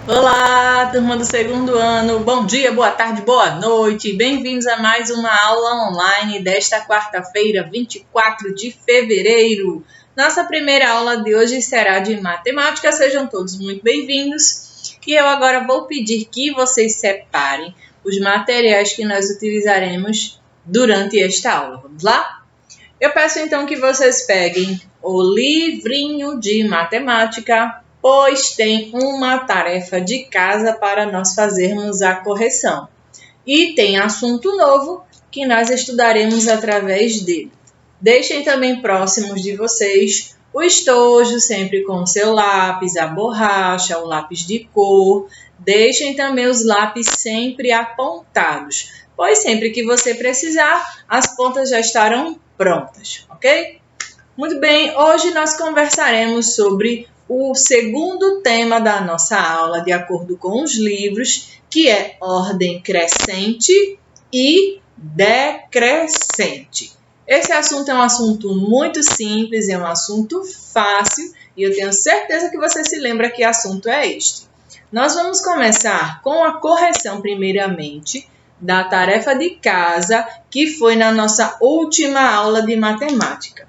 Olá, turma do segundo ano, bom dia, boa tarde, boa noite, bem-vindos a mais uma aula online desta quarta-feira, 24 de fevereiro. Nossa primeira aula de hoje será de matemática, sejam todos muito bem-vindos. E eu agora vou pedir que vocês separem os materiais que nós utilizaremos durante esta aula. Vamos lá? Eu peço então que vocês peguem o livrinho de matemática, pois tem uma tarefa de casa para nós fazermos a correção. E tem assunto novo que nós estudaremos através dele. Deixem também próximos de vocês o estojo, sempre com o seu lápis, a borracha, o lápis de cor. Deixem também os lápis sempre apontados, pois sempre que você precisar, as pontas já estarão prontas, ok? Muito bem, hoje nós conversaremos sobre o segundo tema da nossa aula, de acordo com os livros, que é ordem crescente e decrescente. Esse assunto é um assunto muito simples, é um assunto fácil e eu tenho certeza que você se lembra que assunto é este. Nós vamos começar com a correção, primeiramente, da tarefa de casa, que foi na nossa última aula de matemática.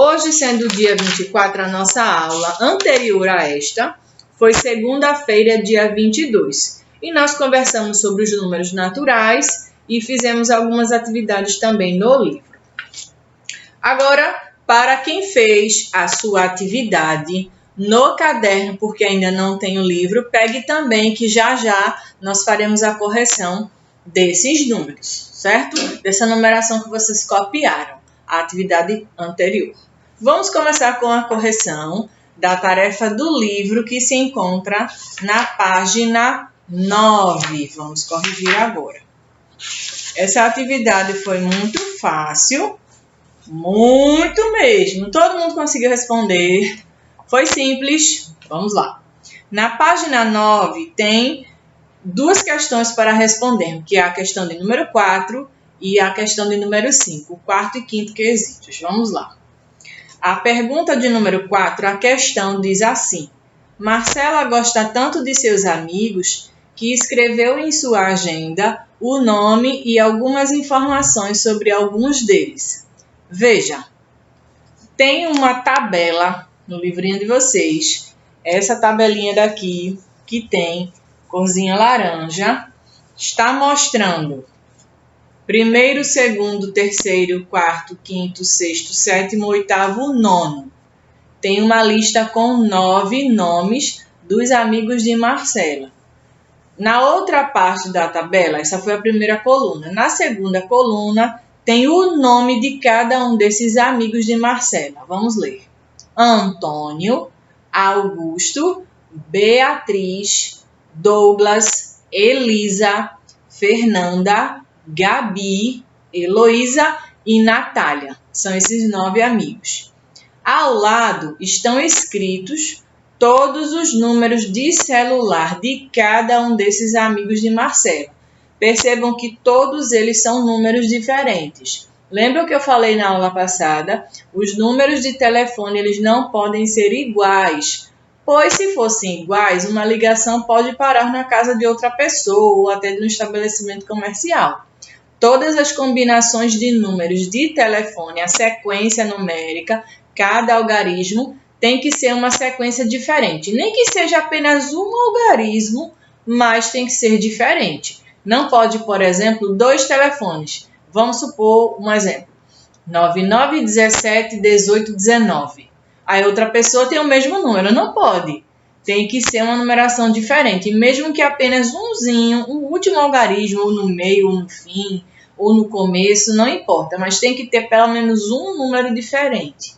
Hoje, sendo o dia 24, a nossa aula anterior a esta foi segunda-feira, dia 22. E nós conversamos sobre os números naturais e fizemos algumas atividades também no livro. Agora, para quem fez a sua atividade no caderno, porque ainda não tem o livro, pegue também que já já nós faremos a correção desses números, certo? Dessa numeração que vocês copiaram, a atividade anterior. Vamos começar com a correção da tarefa do livro que se encontra na página 9. Vamos corrigir agora. Essa atividade foi muito fácil, muito mesmo. Todo mundo conseguiu responder. Foi simples. Vamos lá. Na página 9 tem duas questões para responder, que é a questão de número 4 e a questão de número 5, o quarto e quinto quesitos. Vamos lá. A pergunta de número 4, a questão diz assim: Marcela gosta tanto de seus amigos que escreveu em sua agenda o nome e algumas informações sobre alguns deles. Veja, tem uma tabela no livrinho de vocês, essa tabelinha daqui que tem corzinha laranja, está mostrando primeiro, segundo, terceiro, quarto, quinto, sexto, sétimo, oitavo, nono. Tem uma lista com 9 nomes dos amigos de Marcela. Na outra parte da tabela, essa foi a primeira coluna. Na segunda coluna, tem o nome de cada um desses amigos de Marcela. Vamos ler. Antônio, Augusto, Beatriz, Douglas, Elisa, Fernanda, Gabi, Heloísa e Natália. São esses 9 amigos. Ao lado estão escritos todos os números de celular de cada um desses amigos de Marcela. Percebam que todos eles são números diferentes. Lembra o que eu falei na aula passada? Os números de telefone eles não podem ser iguais, pois se fossem iguais, uma ligação pode parar na casa de outra pessoa ou até no estabelecimento comercial. Todas as combinações de números de telefone, a sequência numérica, cada algarismo tem que ser uma sequência diferente. Nem que seja apenas um algarismo, mas tem que ser diferente. Não pode, por exemplo, 2 telefones. Vamos supor um exemplo. 9917 18 19. Aí outra pessoa tem o mesmo número. Não pode. Tem que ser uma numeração diferente. Mesmo que apenas umzinho, um último algarismo, ou no meio, ou no fim, ou no começo, não importa. Mas tem que ter pelo menos um número diferente.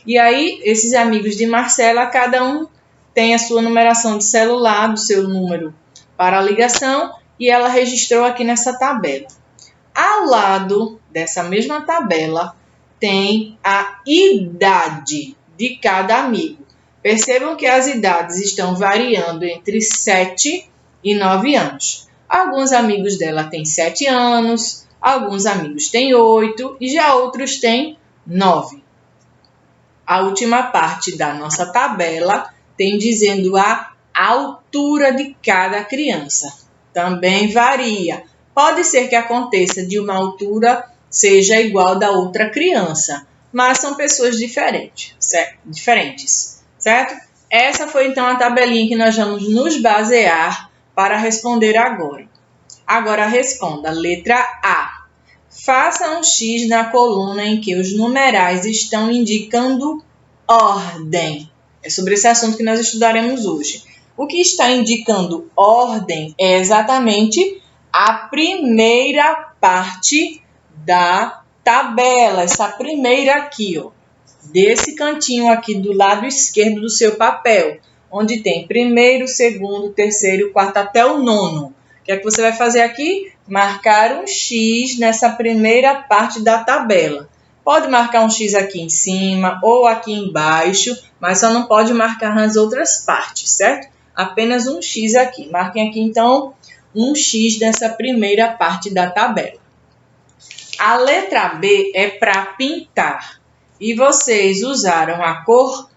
E aí, esses amigos de Marcela, cada um tem a sua numeração de celular, do seu número para a ligação, e ela registrou aqui nessa tabela. Ao lado dessa mesma tabela, tem a idade de cada amigo. Percebam que as idades estão variando entre 7 e 9 anos. Alguns amigos dela têm 7 anos, alguns amigos têm 8 e já outros têm 9. A última parte da nossa tabela tem dizendo a a altura de cada criança. Também varia. Pode ser que aconteça de uma altura seja igual da outra criança, mas são pessoas diferentes, certo? Essa foi então a tabelinha que nós vamos nos basear para responder agora. Agora responda. Letra A. Faça um X na coluna em que os numerais estão indicando ordem. É sobre esse assunto que nós estudaremos hoje. O que está indicando ordem é exatamente a primeira parte da tabela. Essa primeira aqui, ó. Desse cantinho aqui do lado esquerdo do seu papel, onde tem primeiro, segundo, terceiro, quarto até o nono. O que é que você vai fazer aqui? Marcar um X nessa primeira parte da tabela. Pode marcar um X aqui em cima ou aqui embaixo, mas só não pode marcar nas outras partes, certo? Apenas um X aqui. Marquem aqui, então, um X nessa primeira parte da tabela. A letra B é para pintar. E vocês usaram a cor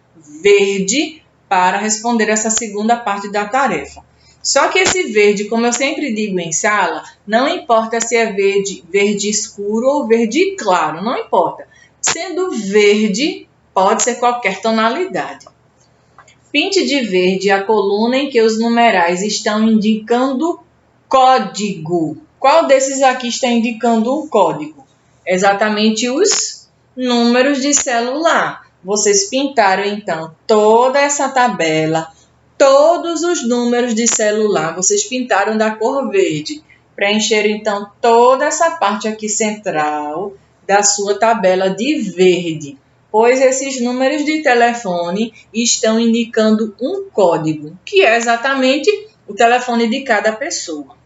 verde para responder essa segunda parte da tarefa. Só que esse verde, como eu sempre digo em sala, não importa se é verde escuro ou verde claro, não importa. Sendo verde, pode ser qualquer tonalidade. Pinte de verde a coluna em que os numerais estão indicando código. Qual desses aqui está indicando um código? Exatamente os números de celular. Vocês pintaram, então, toda essa tabela, todos os números de celular, vocês pintaram da cor verde. Preencheram, então, toda essa parte aqui central da sua tabela de verde, pois esses números de telefone estão indicando um código, que é exatamente o telefone de cada pessoa.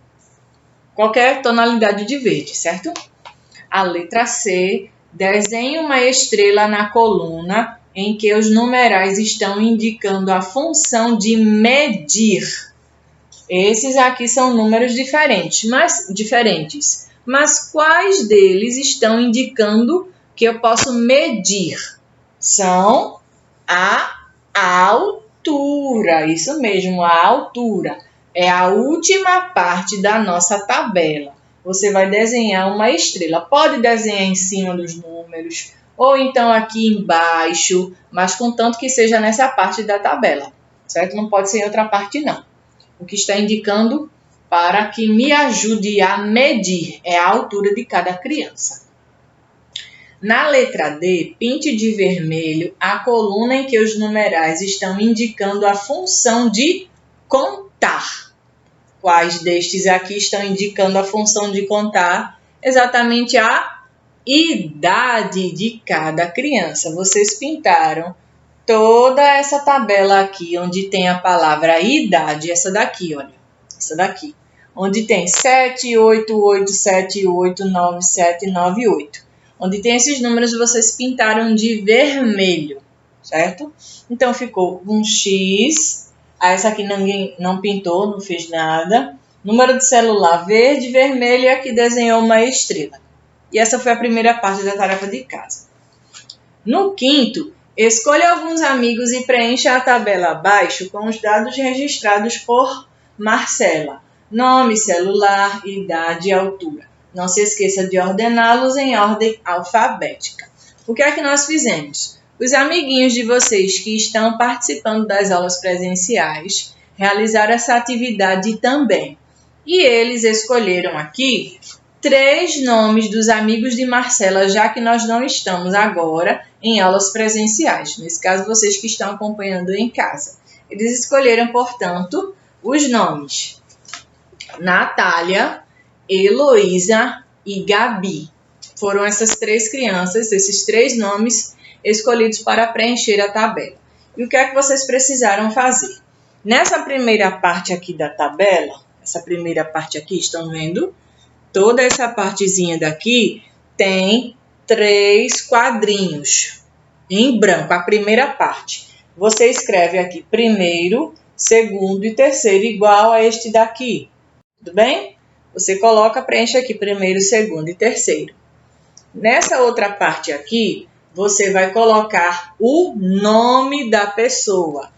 Qualquer tonalidade de verde, certo? A letra C. Desenhe uma estrela na coluna em que os numerais estão indicando a função de medir. Esses aqui são números diferentes. Mas quais deles estão indicando que eu posso medir? São a altura. Isso mesmo, a altura. É a última parte da nossa tabela. Você vai desenhar uma estrela. Pode desenhar em cima dos números, ou então aqui embaixo, mas contanto que seja nessa parte da tabela, certo? Não pode ser em outra parte, não. O que está indicando para que me ajude a medir é a altura de cada criança. Na letra D, pinte de vermelho a coluna em que os numerais estão indicando a função de contar. Quais destes aqui estão indicando a função de contar? Exatamente a idade de cada criança. Vocês pintaram toda essa tabela aqui, onde tem a palavra idade, essa daqui, olha, essa daqui, onde tem 7, 8, 8, 7, 8, 9, 7, 9, 8. Onde tem esses números, vocês pintaram de vermelho, certo? Então, ficou um X. Essa aqui ninguém não pintou, não fez nada. Número de celular verde, vermelho e aqui desenhou uma estrela. E essa foi a primeira parte da tarefa de casa. No quinto, escolha alguns amigos e preencha a tabela abaixo com os dados registrados por Marcela. Nome, celular, idade e altura. Não se esqueça de ordená-los em ordem alfabética. O que é que nós fizemos? Os amiguinhos de vocês que estão participando das aulas presenciais realizaram essa atividade também. E eles escolheram aqui 3 nomes dos amigos de Marcela, já que nós não estamos agora em aulas presenciais. Nesse caso, vocês que estão acompanhando em casa. Eles escolheram, portanto, os nomes Natália, Heloísa e Gabi. Foram essas 3 crianças, esses 3 nomes escolhidos para preencher a tabela. E o que é que vocês precisaram fazer? Nessa primeira parte aqui da tabela, essa primeira parte aqui, estão vendo? Toda essa partezinha daqui tem 3 quadrinhos em branco, a primeira parte. Você escreve aqui primeiro, segundo e terceiro, igual a este daqui. Tudo bem? Você coloca, preenche aqui primeiro, segundo e terceiro. Nessa outra parte aqui, você vai colocar o nome da pessoa.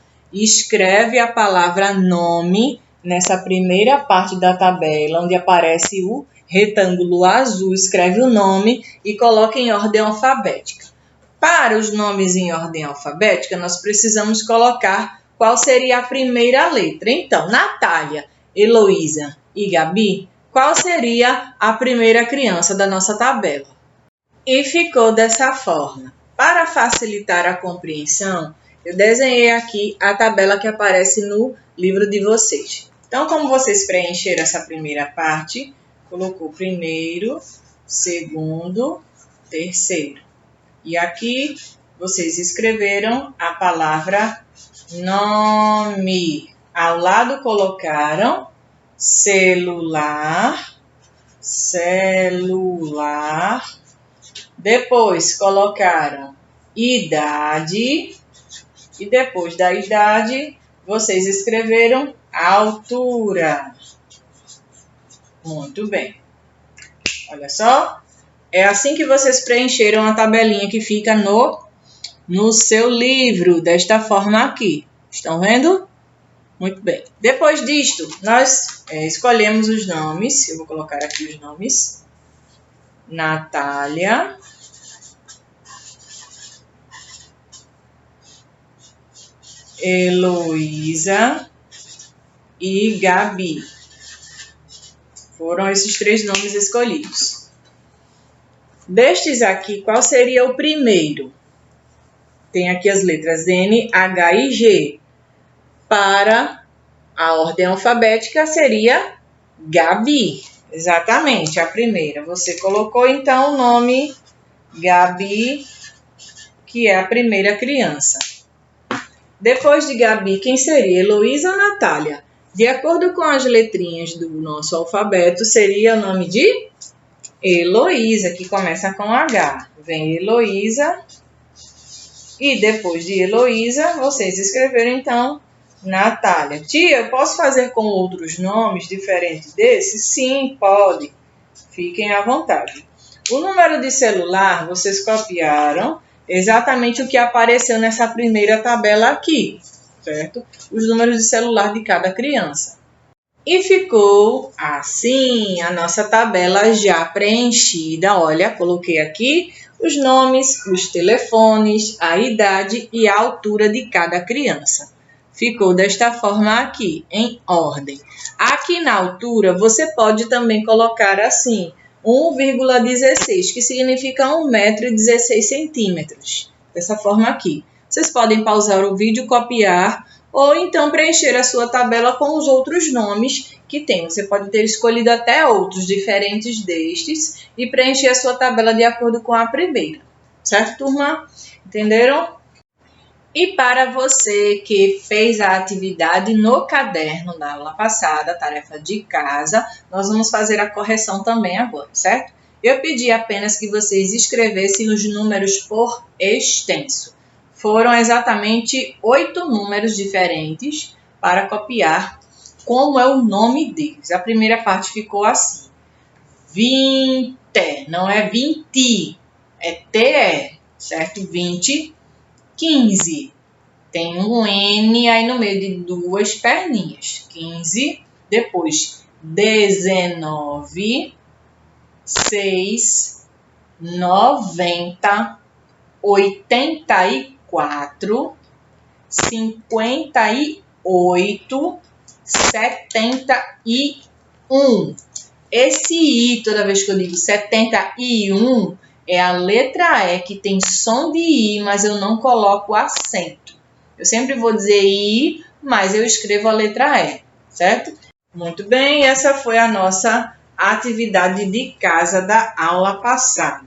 escreve a palavra nome nessa primeira parte da tabela, onde aparece o retângulo azul, escreve o nome e coloca em ordem alfabética. Para os nomes em ordem alfabética, nós precisamos colocar qual seria a primeira letra. Então, Natália, Heloísa e Gabi, qual seria a primeira criança da nossa tabela? E ficou dessa forma. Para facilitar a compreensão, eu desenhei aqui a tabela que aparece no livro de vocês. Então, como vocês preencheram essa primeira parte, colocou primeiro, segundo, terceiro. E aqui vocês escreveram a palavra nome. Ao lado colocaram celular. Depois colocaram idade. E depois da idade, vocês escreveram altura. Muito bem. Olha só. É assim que vocês preencheram a tabelinha que fica no seu livro, desta forma aqui. Estão vendo? Muito bem. Depois disto, nós escolhemos os nomes. Eu vou colocar aqui os nomes. Natália. Heloísa e Gabi. Foram esses 3 nomes escolhidos. Destes aqui, qual seria o primeiro? Tem aqui as letras N, H e G. Para a ordem alfabética seria Gabi. Exatamente, a primeira. Você colocou então o nome Gabi, que é a primeira criança. Depois de Gabi, quem seria? Heloísa ou Natália? De acordo com as letrinhas do nosso alfabeto, seria o nome de Heloísa, que começa com H. Vem Heloísa. E depois de Heloísa, vocês escreveram então Natália. Tia, eu posso fazer com outros nomes diferentes desses? Sim, pode. Fiquem à vontade. O número de celular, vocês copiaram exatamente o que apareceu nessa primeira tabela aqui, certo? Os números de celular de cada criança. E ficou assim a nossa tabela já preenchida. Olha, coloquei aqui os nomes, os telefones, a idade e a altura de cada criança. Ficou desta forma aqui, em ordem. Aqui na altura, você pode também colocar assim, 1,16, que significa 1,16 m. Dessa forma aqui. Vocês podem pausar o vídeo, copiar, ou então preencher a sua tabela com os outros nomes que tem. Você pode ter escolhido até outros diferentes destes e preencher a sua tabela de acordo com a primeira. Certo, turma? Entenderam? E para você que fez a atividade no caderno da aula passada, tarefa de casa, nós vamos fazer a correção também agora, certo? Eu pedi apenas que vocês escrevessem os números por extenso. Foram exatamente 8 números diferentes para copiar como é o nome deles. A primeira parte ficou assim. 20, não é 20, é TE, certo? 20, 15. Tem um N aí no meio de 2 perninhas. 15, depois 19, 6, 90, 84, 58, 71. Esse I, toda vez que eu digo 71, é a letra E que tem som de I, mas eu não coloco acento. Eu sempre vou dizer I, mas eu escrevo a letra E, certo? Muito bem, essa foi a nossa atividade de casa da aula passada.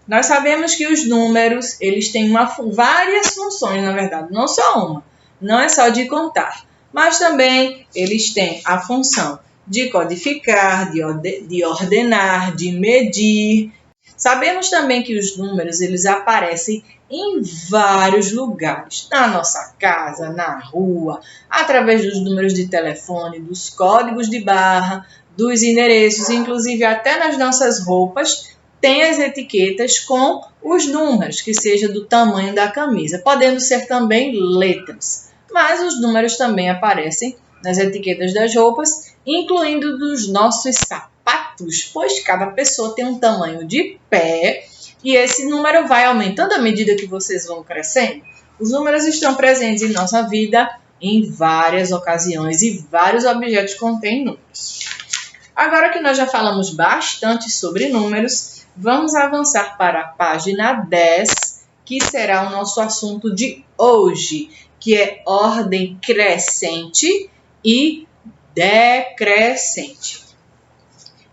Nós sabemos que os números, eles têm várias funções, na verdade, não só uma. Não é só de contar, mas também eles têm a função de codificar, de ordenar, de medir. Sabemos também que os números, eles aparecem em vários lugares, na nossa casa, na rua, através dos números de telefone, dos códigos de barra, dos endereços, inclusive até nas nossas roupas, tem as etiquetas com os números, que seja do tamanho da camisa, podendo ser também letras. mas os números também aparecem nas etiquetas das roupas, incluindo dos nossos sapatos, pois cada pessoa tem um tamanho de pé e esse número vai aumentando à medida que vocês vão crescendo. Os números estão presentes em nossa vida em várias ocasiões e vários objetos contêm números. Agora que nós já falamos bastante sobre números, vamos avançar para a página 10, que será o nosso assunto de hoje, que é ordem crescente e decrescente.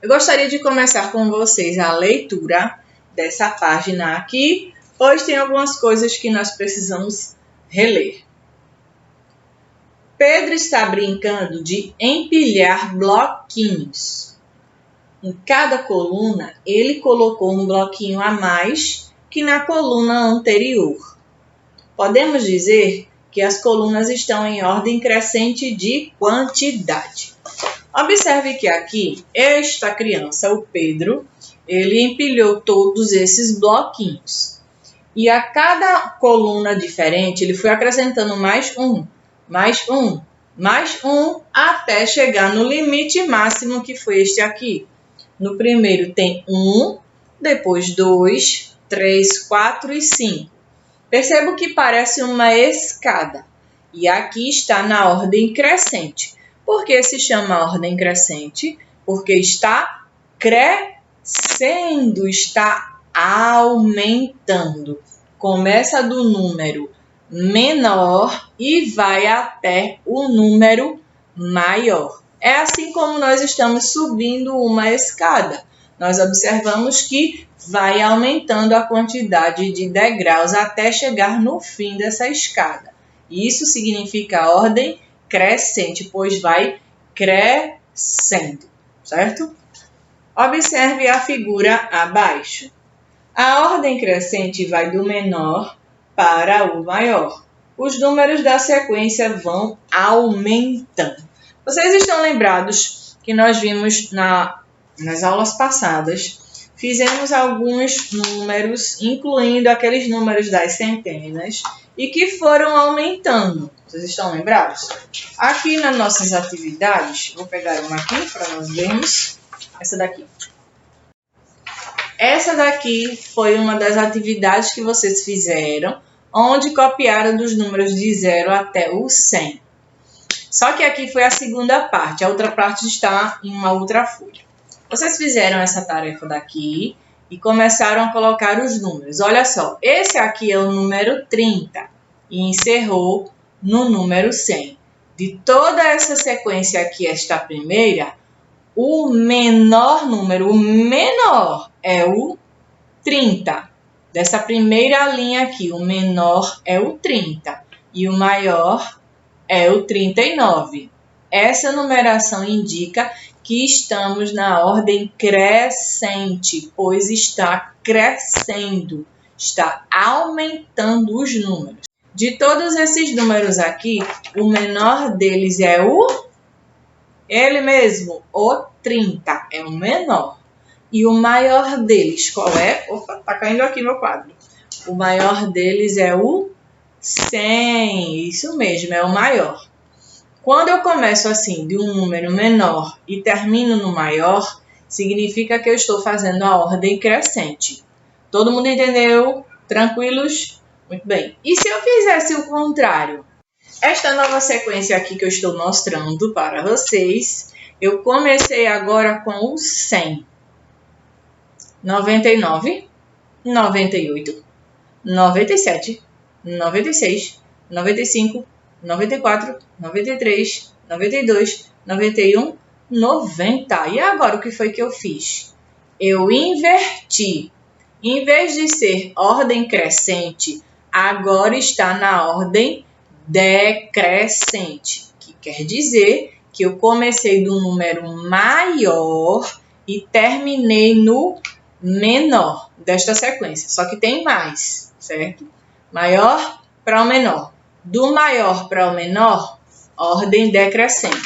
Eu gostaria de começar com vocês a leitura dessa página aqui, pois tem algumas coisas que nós precisamos reler. Pedro está brincando de empilhar bloquinhos. Em cada coluna, ele colocou um bloquinho a mais que na coluna anterior. Podemos dizer que as colunas estão em ordem crescente de quantidade. Observe que aqui, esta criança, o Pedro, ele empilhou todos esses bloquinhos. E a cada coluna diferente, ele foi acrescentando mais um, até chegar no limite máximo, que foi este aqui. No primeiro tem 1, depois 2, 3, 4 e 5. Percebo que parece uma escada. E aqui está na ordem crescente. Por que se chama ordem crescente? Porque está crescendo, está aumentando. Começa do número menor e vai até o número maior. É assim como nós estamos subindo uma escada. Nós observamos que vai aumentando a quantidade de degraus até chegar no fim dessa escada. Isso significa ordem crescente, pois vai crescendo, certo? Observe a figura abaixo. A ordem crescente vai do menor para o maior. Os números da sequência vão aumentando. Vocês estão lembrados que nós vimos nas aulas passadas, fizemos alguns números, incluindo aqueles números das centenas, e que foram aumentando. Vocês estão lembrados? Aqui nas nossas atividades, vou pegar uma aqui para nós vermos. Essa daqui. Essa daqui foi uma das atividades que vocês fizeram, onde copiaram dos números de 0 até o 100. Só que aqui foi a segunda parte, a outra parte está em uma outra folha. Vocês fizeram essa tarefa daqui e começaram a colocar os números. Olha só, esse aqui é o número 30 e encerrou no número 100. De toda essa sequência aqui, esta primeira, o menor número, o menor é o 30. Dessa primeira linha aqui, o menor é o 30 e o maior é o 39. Essa numeração indica que estamos na ordem crescente, pois está crescendo, está aumentando os números. De todos esses números aqui, o menor deles é ele mesmo, o 30, é o menor. E o maior deles, qual é? Opa, tá caindo aqui meu quadro. O maior deles é o 100, isso mesmo, é o maior. Quando eu começo assim, de um número menor e termino no maior, significa que eu estou fazendo a ordem crescente. Todo mundo entendeu? Tranquilos? Muito bem. E se eu fizesse o contrário? Esta nova sequência aqui que eu estou mostrando para vocês, eu comecei agora com o 100. 99, 98, 97, 96, 95, 94, 93, 92, 91, 90. E agora o que foi que eu fiz? Eu inverti. Em vez de ser ordem crescente, agora está na ordem decrescente, que quer dizer que eu comecei do número maior e terminei no menor desta sequência. Só que tem mais, certo? Maior para o menor. Do maior para o menor, ordem decrescente.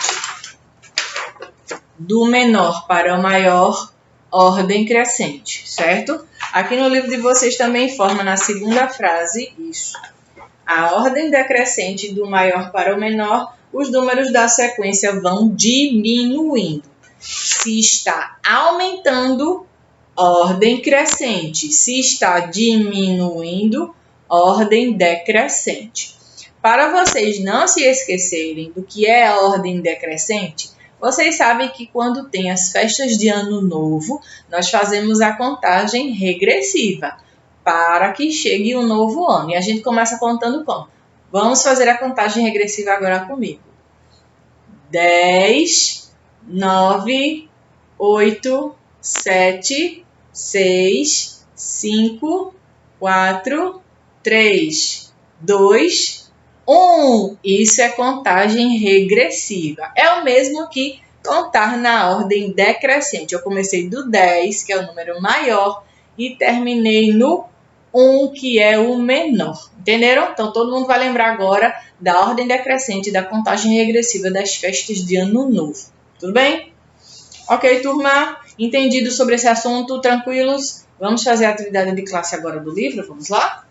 Do menor para o maior, ordem crescente, certo? Aqui no livro de vocês também informa na segunda frase isso. a ordem decrescente do maior para o menor, os números da sequência vão diminuindo. Se está aumentando, ordem crescente. Se está diminuindo, ordem decrescente. Para vocês não se esquecerem do que é a ordem decrescente, vocês sabem que quando tem as festas de Ano Novo, nós fazemos a contagem regressiva para que chegue o novo ano. E a gente começa contando como? Vamos fazer a contagem regressiva agora comigo. 10, 9, 8, 7, 6, 5, 4, 3, 2, 1. Isso é contagem regressiva. É o mesmo que contar na ordem decrescente. Eu comecei do 10, que é o número maior, e terminei no 1, que é o menor. Entenderam? Então, todo mundo vai lembrar agora da ordem decrescente da contagem regressiva das festas de Ano Novo. Tudo bem? Ok, turma? Entendido sobre esse assunto? Tranquilos? Vamos fazer a atividade de classe agora do livro? Vamos lá?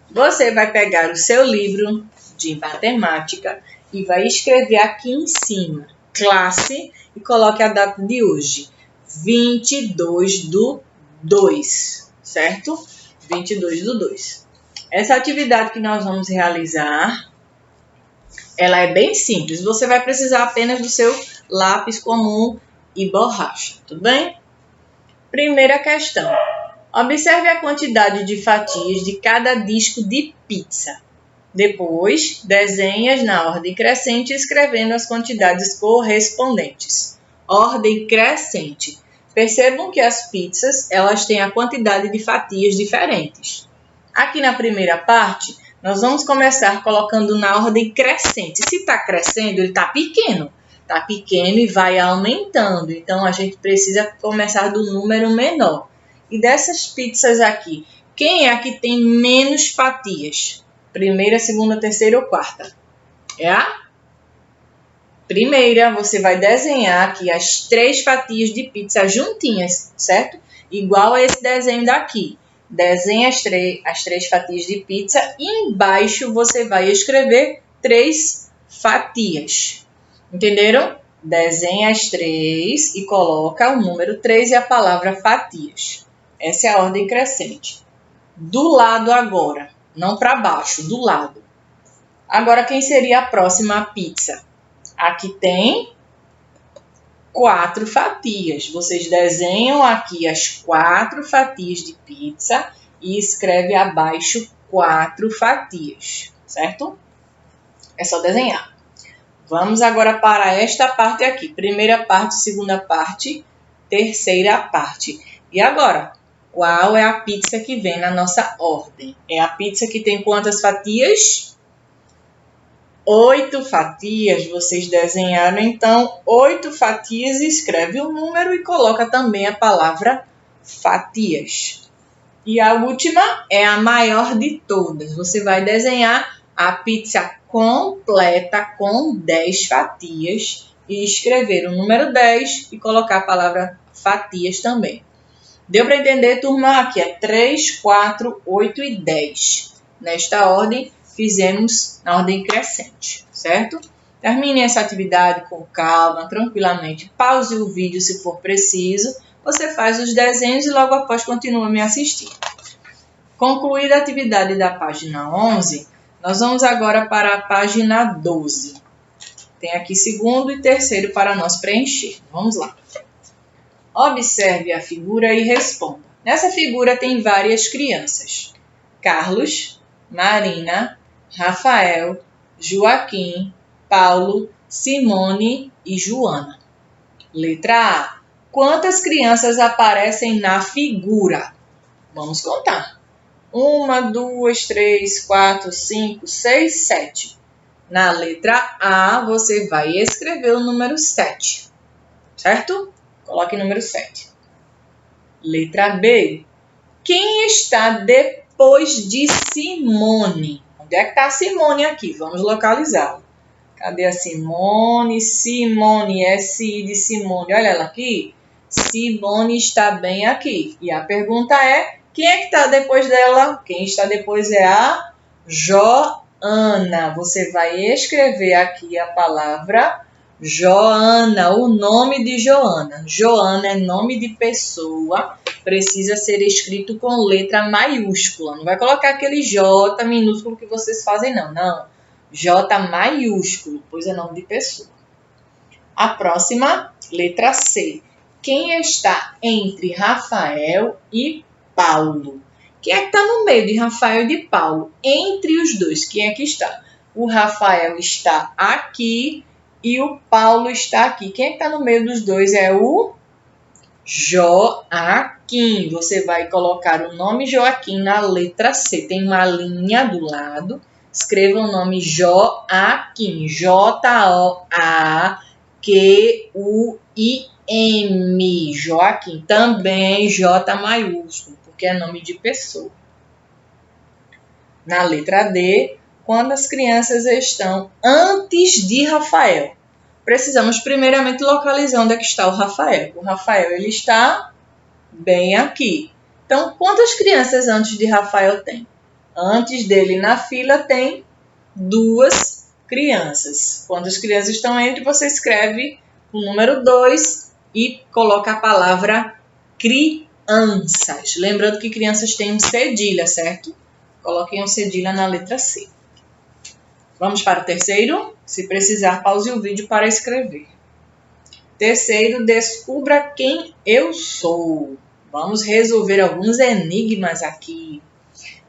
Você vai pegar o seu livro de matemática e vai escrever aqui em cima, classe, e coloque a data de hoje, 22/2, certo? 22/2. Essa atividade que nós vamos realizar, ela é bem simples. Você vai precisar apenas do seu lápis comum e borracha, tudo bem? Primeira questão. Observe a quantidade de fatias de cada disco de pizza. Depois, desenhe-as na ordem crescente, escrevendo as quantidades correspondentes. Ordem crescente. Percebam que as pizzas, elas têm a quantidade de fatias diferentes. Aqui na primeira parte, nós vamos começar colocando na ordem crescente. Se está crescendo, ele está pequeno. Está pequeno e vai aumentando. Então, a gente precisa começar do número menor. E dessas pizzas aqui, quem é a que tem menos fatias? Primeira, segunda, terceira ou quarta? É a primeira. Você vai desenhar aqui as 3 fatias de pizza juntinhas, certo? Igual a esse desenho daqui. Desenha as três fatias de pizza e embaixo você vai escrever 3 fatias. Entenderam? Desenha as 3 e coloca o número 3 e a palavra fatias. Essa é a ordem crescente. Do lado agora, não para baixo, do lado. Agora, quem seria a próxima pizza? Aqui tem 4 fatias. Vocês desenham aqui as 4 fatias de pizza e escreve abaixo 4 fatias, certo? É só desenhar. Vamos agora para esta parte aqui. Primeira parte, segunda parte, terceira parte. E agora? Qual é a pizza que vem na nossa ordem? É a pizza que tem quantas fatias? 8 fatias. Vocês desenharam, então, 8 fatias, escreve o número e coloca também a palavra fatias. E a última é a maior de todas. Você vai desenhar a pizza completa com 10 fatias e escrever o número 10 e colocar a palavra fatias também. Deu para entender, turma? Aqui é 3, 4, 8 e 10. Nesta ordem, fizemos na ordem crescente, certo? Termine essa atividade com calma, tranquilamente. Pause o vídeo se for preciso. Você faz os desenhos e logo após continua me assistindo. Concluída a atividade da página 11, nós vamos agora para a página 12. Tem aqui segundo e terceiro para nós preencher. Vamos lá. Observe a figura e responda. Nessa figura tem várias crianças. Carlos, Marina, Rafael, Joaquim, Paulo, Simone e Joana. Letra A. Quantas crianças aparecem na figura? Vamos contar. 1, 2, 3, 4, 5, 6, 7. Na letra A, você vai escrever o número 7. Certo? Coloque o número 7. Letra B. Quem está depois de Simone? Onde é que está a Simone aqui? Vamos localizá-la. Cadê a Simone? Simone, S de Simone. Olha ela aqui. Simone está bem aqui. E a pergunta é, quem é que está depois dela? Quem está depois é a Joana. Você vai escrever aqui a palavra Joana, o nome de Joana. Joana é nome de pessoa, precisa ser escrito com letra maiúscula. Não vai colocar aquele J minúsculo que vocês fazem, não. Não. J maiúsculo, pois é nome de pessoa. A próxima, letra C. Quem está entre Rafael e Paulo? Quem é que está no meio de Rafael e de Paulo? Entre os dois, quem é que está? O Rafael está aqui e o Paulo está aqui. Quem é que está no meio dos dois? É o Joaquim. Você vai colocar o nome Joaquim na letra C. Tem uma linha do lado. Escreva o nome Joaquim. J-A-Q-U-I-M. Joaquim. Também J maiúsculo, porque é nome de pessoa. Na letra D, quando as crianças estão antes de Rafael. Precisamos primeiramente localizar onde é que está o Rafael. O Rafael ele está bem aqui. Então, quantas crianças antes de Rafael tem? Antes dele na fila tem 2 crianças. Quando as crianças estão entre, você escreve o número 2 e coloca a palavra crianças. Lembrando que crianças têm um cedilha, certo? Coloquem um cedilha na letra C. Vamos para o terceiro? Se precisar, pause o vídeo para escrever. Terceiro, descubra quem eu sou. Vamos resolver alguns enigmas aqui.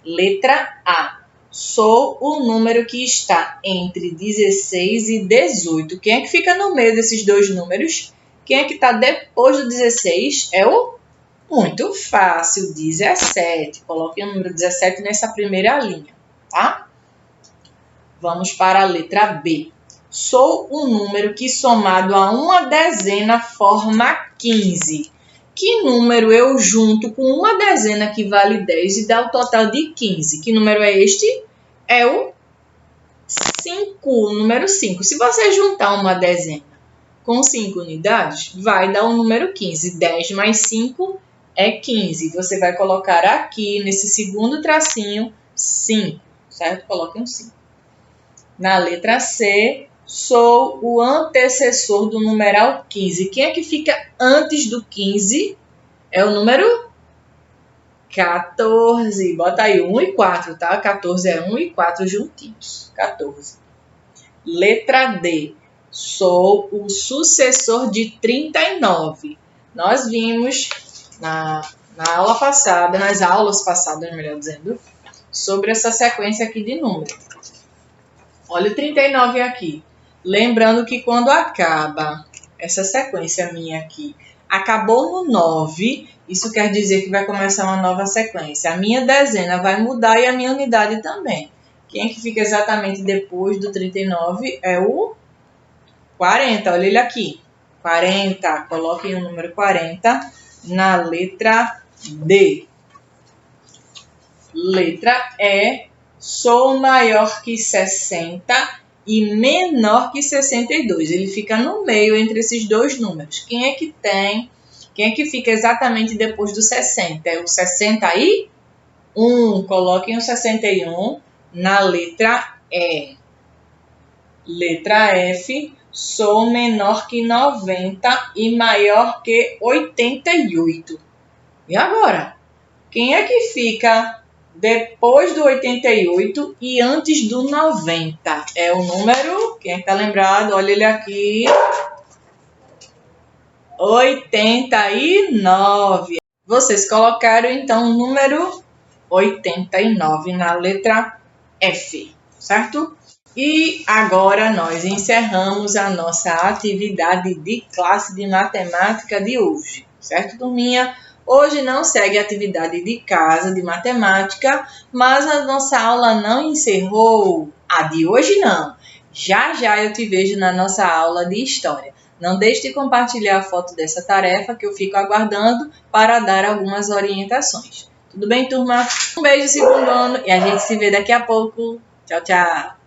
Letra A. Sou o número que está entre 16 e 18. Quem é que fica no meio desses dois números? Quem é que está depois do 16? É o muito fácil, 17. Coloquem o número 17 nessa primeira linha, tá? Vamos para a letra B. Sou o número que somado a uma dezena forma 15. Que número eu junto com uma dezena que vale 10 e dá o total de 15? Que número é este? É o 5, o número 5. Se você juntar uma dezena com 5 unidades, vai dar o número 15. 10 mais 5 é 15. Você vai colocar aqui, nesse segundo tracinho, 5, certo? Coloque um 5. Na letra C, sou o antecessor do numeral 15. Quem é que fica antes do 15? É o número 14. Bota aí 1 e 4, tá? 14 é 1 e 4 juntinhos. 14. Letra D. Sou o sucessor de 39. Nós vimos na aula passada, nas aulas passadas, melhor dizendo, sobre essa sequência aqui de números. Olha o 39 aqui. Lembrando que quando acaba essa sequência minha aqui, acabou no 9, isso quer dizer que vai começar uma nova sequência. A minha dezena vai mudar e a minha unidade também. Quem é que fica exatamente depois do 39 é o 40. Olha ele aqui. 40. Coloquem o número 40 na letra D. Letra E. Sou maior que 60 e menor que 62. Ele fica no meio entre esses dois números. Quem é que fica exatamente depois do 60? É o 61? Coloquem o 61 na letra E. Letra F. Sou menor que 90 e maior que 88. E agora? Quem é que fica depois do 88 e antes do 90? É o número, quem está lembrado, olha ele aqui, 89. Vocês colocaram, então, o número 89 na letra F, certo? E agora nós encerramos a nossa atividade de classe de matemática de hoje, certo, turminha? Hoje não segue a atividade de casa de matemática, mas a nossa aula não encerrou. A de hoje não. Já já eu te vejo na nossa aula de história. Não deixe de compartilhar a foto dessa tarefa que eu fico aguardando para dar algumas orientações. Tudo bem, turma? Um beijo, segundo ano, e a gente se vê daqui a pouco. Tchau, tchau!